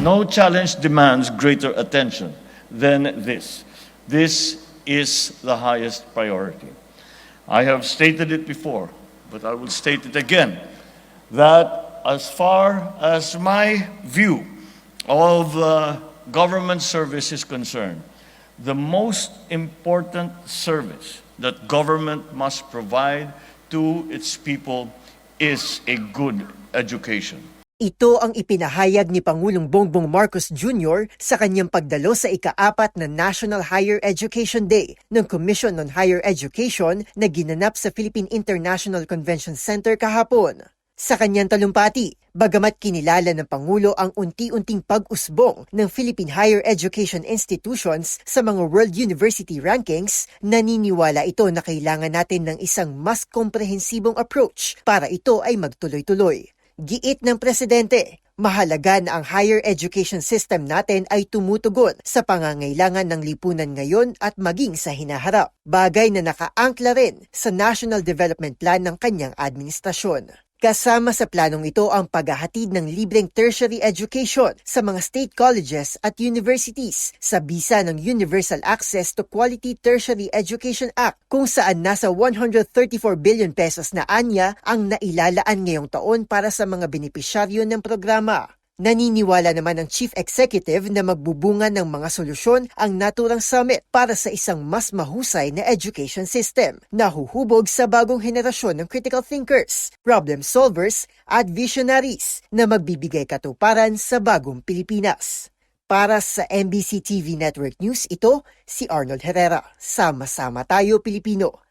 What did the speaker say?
No challenge demands greater attention than this. This is the highest priority. I have stated it before, but I will state it again, that as far as my view of government service is concerned, the most important service that government must provide to its people is a good education. Ito ang ipinahayag ni Pangulong Bongbong Marcos Jr. sa kanyang pagdalo sa ika-4 na National Higher Education Day ng Commission on Higher Education na ginanap sa Philippine International Convention Center kahapon. Sa kanyang talumpati, bagamat kinilala ng Pangulo ang unti-unting pag-usbong ng Philippine Higher Education Institutions sa mga World University Rankings, naniniwala ito na kailangan natin ng isang mas komprehensibong approach para ito ay magtuloy-tuloy. Giit ng Presidente, mahalaga na ang higher education system natin ay tumutugon sa pangangailangan ng lipunan ngayon at maging sa hinaharap, bagay na nakaangkla rin sa National Development Plan ng kanyang administrasyon. Kasama sa planong ito ang paghahatid ng libreng tertiary education sa mga state colleges at universities sa bisa ng Universal Access to Quality Tertiary Education Act kung saan nasa 134 billion pesos na anya ang nailalaan ngayong taon para sa mga benepisyaryo ng programa. Naniniwala naman ang Chief Executive na magbubunga ng mga solusyon ang naturang summit para sa isang mas mahusay na education system na huhubog sa bagong henerasyon ng critical thinkers, problem solvers at visionaries na magbibigay katuparan sa bagong Pilipinas. Para sa MBC TV Network News, ito si Arnold Herrera. Sama-sama tayo Pilipino.